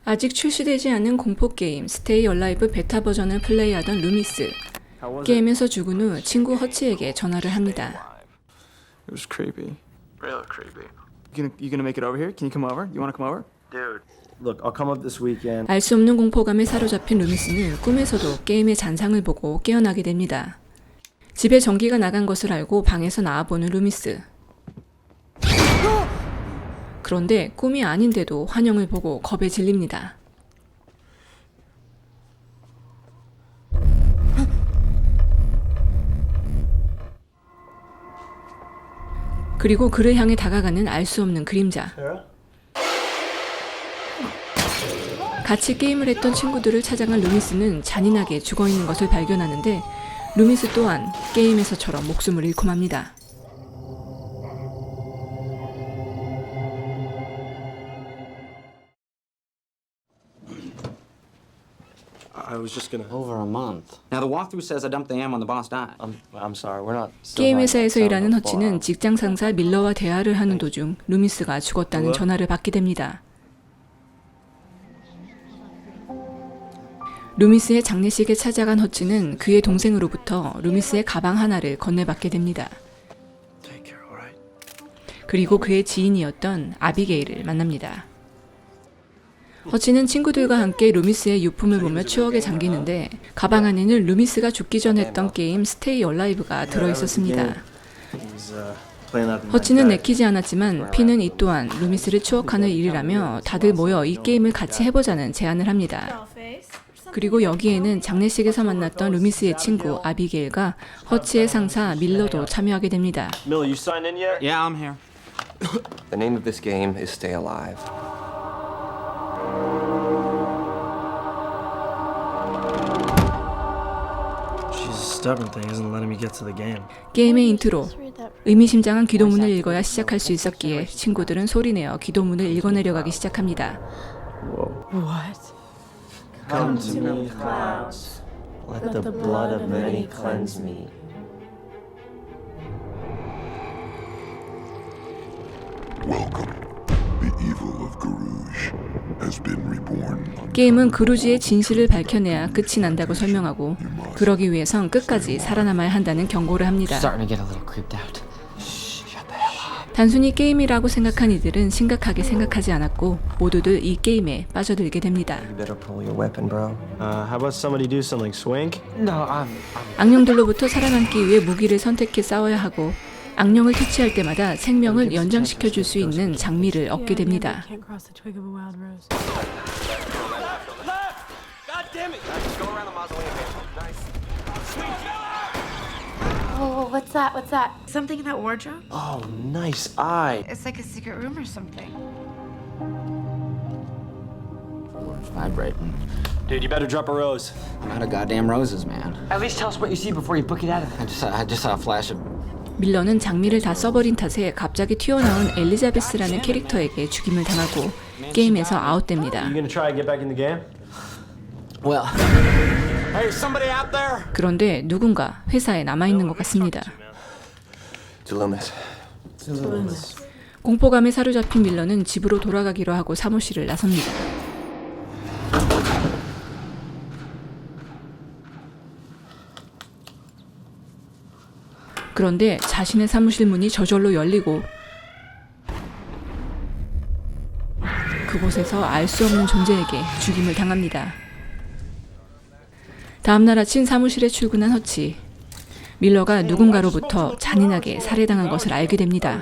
아직 출시되지 않은 공포게임 스테이 얼라이브 베타 버전을 플레이하던 루미스. 게임에서 죽은 후 친구 허치에게 전화를 합니다. It was creepy. Real creepy. You gonna make it over here? Can you come over? You wanna come over? Dude. Look, I'll come up this weekend. 알 수 없는 공포감에 사로잡힌 루미스는 꿈에서도 게임의 잔상을 보고 깨어나게 됩니다. 집에 전기가 나간 것을 알고 방에서 나와보는 루미스. 그런데 꿈이 아닌데도 환영을 보고 겁에 질립니다. 그리고 그를 향해 다가가는 알 수 없는 그림자. 같이 게임을 했던 친구들을 찾아간 루미스는 잔인하게 죽어있는 것을 발견하는데 루미스 또한 게임에서처럼 목숨을 잃고 맙니다. I was just gonna. Over a month. Now the walkthrough says I dumped the ammo when the boss died. I'm sorry. We're not. 게임 회사에서 일하는 허치는 직장 상사 밀러와 대화를 하는 도중 루미스가 죽었다는 전화를 받게 됩니다. 루미스의 장례식에 찾아간 허치는 그의 동생으로부터 루미스의 가방 하나를 건네받게 됩니다. Take care, alright? 그리고 그의 지인이었던 아비게일을 만납니다. 허치는 친구들과 함께 루미스의 유품을 보며 추억에 잠기는데 가방 안에는 루미스가 죽기 전 했던 게임 스테이 얼라이브가 들어있었습니다. 허치는 내키지 않았지만 피는 이 또한 루미스를 추억하는 일이라며 다들 모여 이 게임을 같이 해보자는 제안을 합니다. 그리고 여기에는 장례식에서 만났던 루미스의 친구 아비게일과 허치의 상사 밀러도 참여하게 됩니다. Miller, you signed in yet? Yeah, I'm here. The name of this game is Stay Alive. She's a stubborn thing, isn't letting me get to the game. 게임의 인트로. 의미심장한 기도문을 읽어야 시작할 수 있었기에 친구들은 소리내어 기도문을 읽어내려가기 시작합니다. Come to me, clouds. Let the blood of many cleanse me. Welcome. The evil of Garouge has been reborn. 게임은 그루지의 진실을 밝혀내야 끝이 난다고 설명하고 그러기 위해선 끝까지 살아남아야 한다는 경고를 합니다. Starting to get a little creeped out. 단순히 게임이라고 생각한 이들은 심각하게 생각하지 않았고 모두들 이 게임에 빠져들게 됩니다. You better pull your weapon, bro. How about somebody do something? Swing? No, I'm. 악령들로부터 살아남기 위해 무기를 선택해 싸워야 하고 악령을 퇴치할 때마다 생명을 연장시켜 줄 수 있는 장미를 얻게 됩니다. Can't cross the twig of a wild rose. Oh, what's that? What's that? Something in that wardrobe? Oh, nice eye. It's like a secret room or something. It's vibrating. Dude, you better drop a rose. I'm out of goddamn roses, man. At least tell us what you see before you book it out of there. I just saw a flash of. 밀러는 장미를 다 써버린 tat에 갑자기 튀어나온 엘리자베스라는 캐릭터에게 죽임을 당하고 게임에서 아웃됩니다. You gonna try and get back in the game? Well. Hey, somebody out there? 그런데 누군가 회사에 남아있는 것 같습니다. Loomis. 공포감에 사로잡힌 밀러는 집으로 돌아가기로 하고 사무실을 나섭니다. 그런데 자신의 사무실 문이 저절로 열리고 그곳에서 알 수 없는 존재에게 죽임을 당합니다. 다음날 아침 사무실에 출근한 허치. 밀러가 누군가로부터 잔인하게 살해당한 것을 알게 됩니다.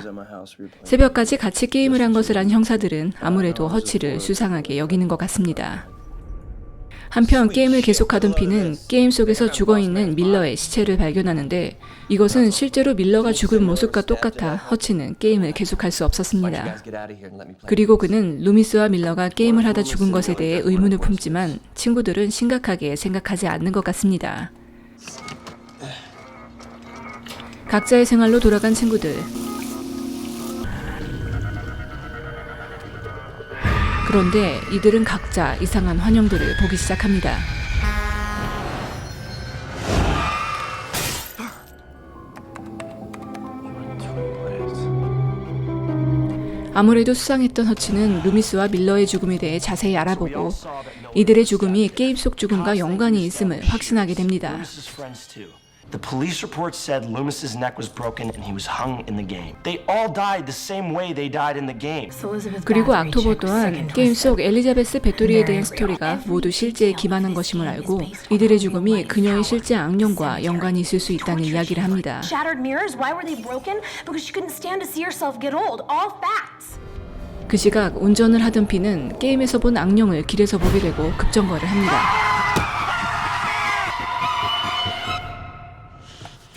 새벽까지 같이 게임을 한 것을 안 형사들은 아무래도 허치를 수상하게 여기는 것 같습니다. 한편 게임을 계속하던 피는 게임 속에서 죽어있는 밀러의 시체를 발견하는데 이것은 실제로 밀러가 죽은 모습과 똑같아 허치는 게임을 계속할 수 없었습니다. Get out of here and let me play. 그리고 그는 루미스와 밀러가 게임을 하다 죽은 것에 대해 의문을 품지만 친구들은 심각하게 생각하지 않는 것 같습니다. 각자의 생활로 돌아간 친구들. 그런데 이들은 각자 이상한 환영들을 보기 시작합니다. 아무래도 수상했던 허치는 루미스와 밀러의 죽음에 대해 자세히 알아보고 이들의 죽음이 게임 속 죽음과 연관이 있음을 확신하게 됩니다. The police report said Loomis's neck was broken and he was hung in the game. They all died the same way they died in the game. 그리고 악토버 또한 게임 속 엘리자베스 배토리에 대한 스토리가 모두 실제에 기반한 것임을 알고 이들의 죽음이 그녀의 실제 악령과 연관이 있을 수 있다는 이야기를 합니다. Shattered mirrors, why were they broken? Because you couldn't stand to see yourself get old. All facts. 그 시각 운전을 하던 피는 게임에서 본 악령을 길에서 보게 되고 급정거를 합니다.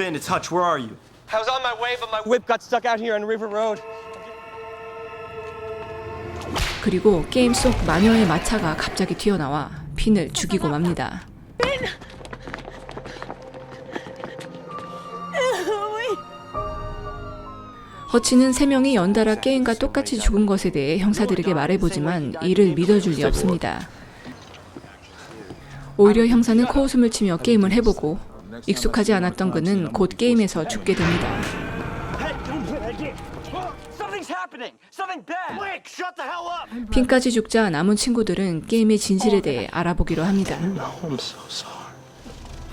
Finn, it's Hutch. Where are you? I was on my way, but my whip got stuck out here on River Road. 그리고 게임 속 마녀의 마차가 갑자기 튀어나와 핀을 죽이고 맙니다. 허치는 3명이 연달아 게임과 똑같이 죽은 것에 대해 형사들에게 말해보지만 이를 믿어줄 리 없습니다. 오히려 형사는 코웃음을 치며 게임을 해보고 익숙하지 않았던 그는 곧 게임에서 죽게 됩니다. 핀까지 죽자 남은 친구들은 게임의 진실에 대해 알아보기로 합니다.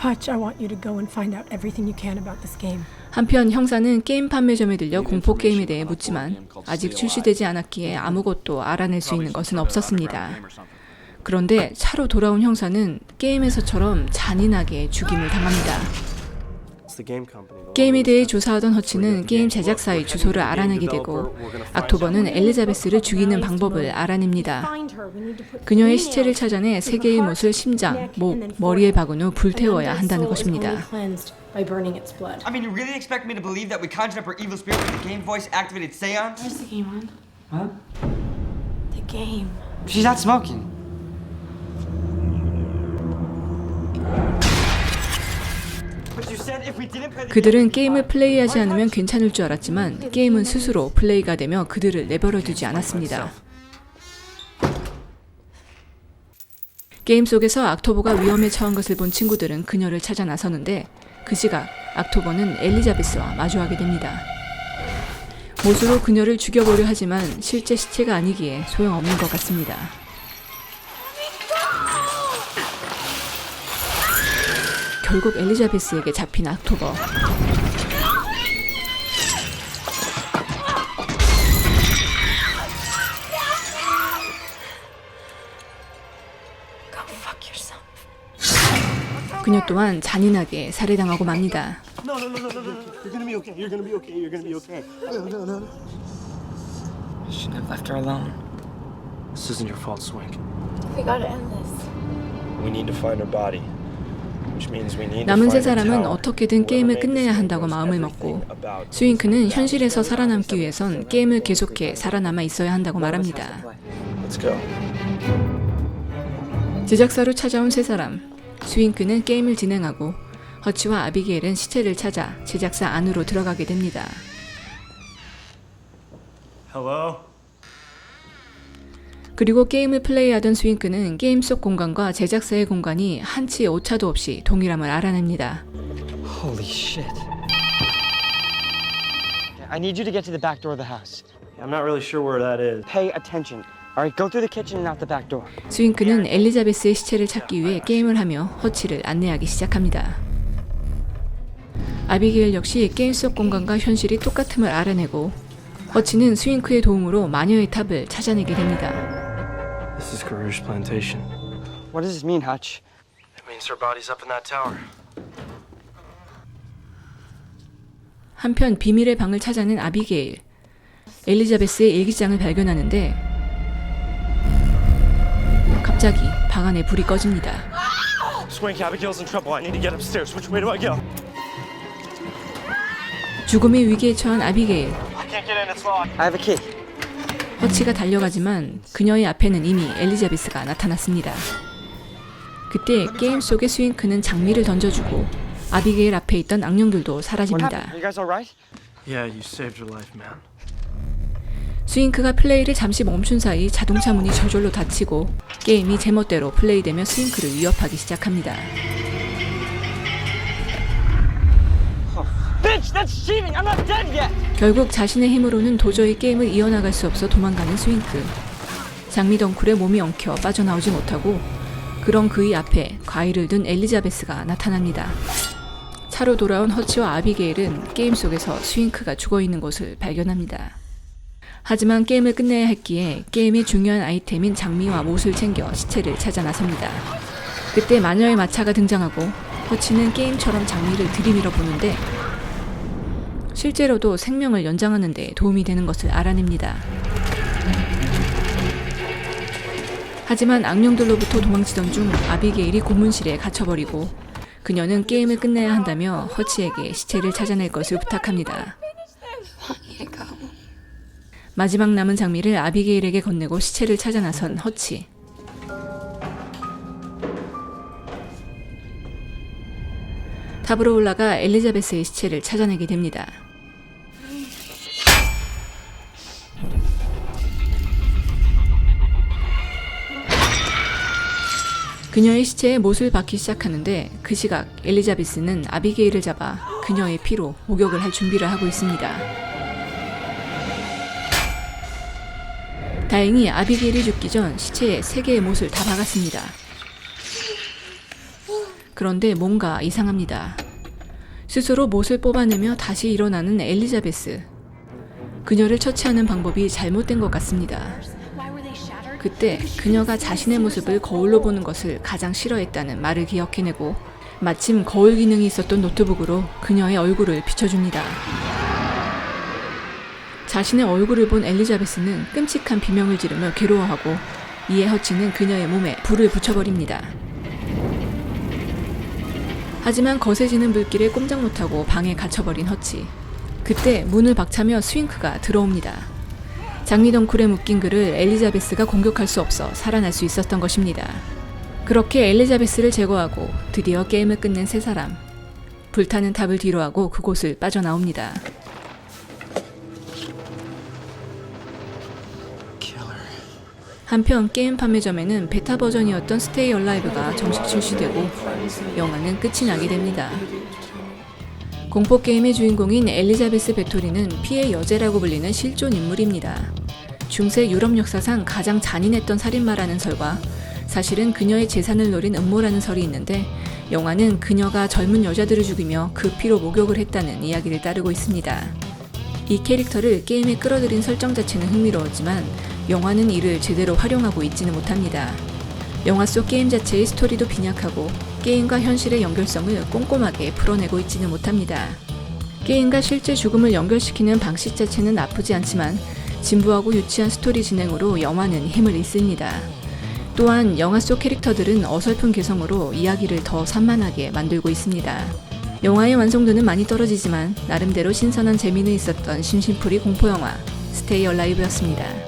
Hutch, I want you to go and find out everything you can about this game. 한편 형사는 게임 판매점에 들려 공포 게임에 대해 묻지만 아직 출시되지 않았기에 아무것도 알아낼 수 있는 것은 없었습니다. 그런데 차로 돌아온 형사는 게임에서처럼 잔인하게 죽임을 당합니다. 게임에 대해 조사하던 허치는 게임 제작사의 주소를 알아내게 되고 악토버는 엘리자베스를 죽이는 방법을 알아냅니다. 그녀의 시체를 찾아내 3개의 못을 심장, 목, 머리에 박은 후 불태워야 한다는 것입니다. By burning its blood. I mean, you really expect me to believe that we conjured up her evil spirit with the game voice activated seance? Where's the game on? What? The game. She's not smoking. But you said if we didn't play the 그들은 게임을 플레이하지 않으면 괜찮을 줄 알았지만 게임은 스스로 플레이가 되며 그들을 내버려 두지 않았습니다. 게임 속에서 악토버가 위험에 처한 것을 본 친구들은 그녀를 찾아 나서는데 그 시각 악토버는 엘리자베스와 마주하게 됩니다. 못으로 그녀를 죽여보려 하지만 실제 시체가 아니기에 소용없는 것 같습니다. 결국 엘리자베스에게 잡힌 악토버. 그녀 또한 잔인하게 살해당하고 맙니다. No, no, no, no, no, no. You're gonna be okay. You're gonna be okay. You're gonna be okay. No, no, no, no. You shouldn't have left her alone. This isn't your fault, Swink. We gotta end this. We need to find her body. Which means we need to 남은 세 find her 사람은 tower. 어떻게든 게임을 끝내야 한다고 마음을 먹고 스윙크는 현실에서 살아남기 위해선 게임을 계속해 살아남아 있어야 한다고 말합니다. Let's go. 제작사로 찾아온 세 사람. 스윙크는 게임을 진행하고 허치와 아비게일은 시체를 찾아 제작사 안으로 들어가게 됩니다. Hello? 그리고 게임을 플레이하던 스윙크는 게임 속 공간과 제작사의 공간이 한치의 오차도 없이 동일함을 알아냅니다. Holy shit. I need you to get to the back door of the house. I'm not really sure where that is. Pay attention. All right, go through the kitchen and out the back door. 스윙크는 엘리자베스의 시체를 찾기 위해 게임을 하며 허치를 안내하기 시작합니다. 아비게일 역시 게임 속 공간과 현실이 똑같음을 알아내고 허치는 스윙크의 도움으로 마녀의 탑을 찾아내게 됩니다. This is Garouge Plantation. What does this mean, Hutch? It means her body's up in that tower. 한편 비밀의 방을 찾아낸 아비게일. 엘리자베스의 일기장을 발견하는데 갑자기 방 안에 불이 꺼집니다. Swink, Abigail's in trouble. I need to get upstairs. Which way do I go? 죽음의 위기에 처한 아비게일. I can't get in. It's locked. I have a key. 허치가 달려가지만 그녀의 앞에는 이미 엘리자베스가 나타났습니다. 그때 게임 속의 스윙크는 장미를 던져주고 아비게일 앞에 있던 악령들도 사라집니다. Are you guys all right? Yeah, you saved her life, man. 스윙크가 플레이를 잠시 멈춘 사이 자동차 문이 저절로 닫히고 게임이 제멋대로 플레이되며 스윙크를 위협하기 시작합니다. Finn, bitch! That's cheating! I'm not dead yet! 결국 자신의 힘으로는 도저히 게임을 이어나갈 수 없어 도망가는 스윙크. 장미 덩쿨의 몸이 엉켜 빠져나오지 못하고 그런 그의 앞에 과일을 든 엘리자베스가 나타납니다. 차로 돌아온 허치와 아비게일은 게임 속에서 스윙크가 죽어있는 것을 발견합니다. 하지만 게임을 끝내야 했기에 게임의 중요한 아이템인 장미와 못을 챙겨 시체를 찾아 나섭니다. 그때 마녀의 마차가 등장하고 허치는 게임처럼 장미를 들이밀어 보는데 실제로도 생명을 연장하는 데 도움이 되는 것을 알아냅니다. 하지만 악령들로부터 도망치던 중 아비게일이 고문실에 갇혀버리고 그녀는 게임을 끝내야 한다며 허치에게 시체를 찾아낼 것을 부탁합니다. 마지막 남은 장미를 아비게일에게 건네고 시체를 찾아 나선 허치. 탑으로 올라가 엘리자베스의 시체를 찾아내게 됩니다. 그녀의 시체에 못을 박기 시작하는데 그 시각 엘리자베스는 아비게일을 잡아 그녀의 피로 목욕을 할 준비를 하고 있습니다. 다행히 아비게일이 죽기 전 시체에 3개의 못을 다 박았습니다. 그런데 뭔가 이상합니다. 스스로 못을 뽑아내며 다시 일어나는 엘리자베스. 그녀를 처치하는 방법이 잘못된 것 같습니다. 그때 그녀가 자신의 모습을 거울로 보는 것을 가장 싫어했다는 말을 기억해내고 마침 거울 기능이 있었던 노트북으로 그녀의 얼굴을 비춰줍니다. 자신의 얼굴을 본 엘리자베스는 끔찍한 비명을 지르며 괴로워하고 이에 허치는 그녀의 몸에 불을 붙여버립니다. 하지만 거세지는 불길에 꼼짝 못하고 방에 갇혀버린 허치. 그때 문을 박차며 스윙크가 들어옵니다. 장미 덩쿨에 묶인 그를 엘리자베스가 공격할 수 없어 살아날 수 있었던 것입니다. 그렇게 엘리자베스를 제거하고 드디어 게임을 끝낸 세 사람. 불타는 탑을 뒤로하고 그곳을 빠져나옵니다. 한편 게임 판매점에는 베타 버전이었던 스테이 얼라이브가 정식 출시되고 영화는 끝이 나게 됩니다. 공포게임의 주인공인 엘리자베스 배토리는 피해 여제라고 불리는 실존 인물입니다. 중세 유럽 역사상 가장 잔인했던 살인마라는 설과 사실은 그녀의 재산을 노린 음모라는 설이 있는데 영화는 그녀가 젊은 여자들을 죽이며 그 피로 목욕을 했다는 이야기를 따르고 있습니다. 이 캐릭터를 게임에 끌어들인 설정 자체는 흥미로웠지만 영화는 이를 제대로 활용하고 있지는 못합니다. 영화 속 게임 자체의 스토리도 빈약하고 게임과 현실의 연결성을 꼼꼼하게 풀어내고 있지는 못합니다. 게임과 실제 죽음을 연결시키는 방식 자체는 나쁘지 않지만 진부하고 유치한 스토리 진행으로 영화는 힘을 잃습니다. 또한 영화 속 캐릭터들은 어설픈 개성으로 이야기를 더 산만하게 만들고 있습니다. 영화의 완성도는 많이 떨어지지만 나름대로 신선한 재미는 있었던 심심풀이 공포영화 스테이 얼라이브였습니다.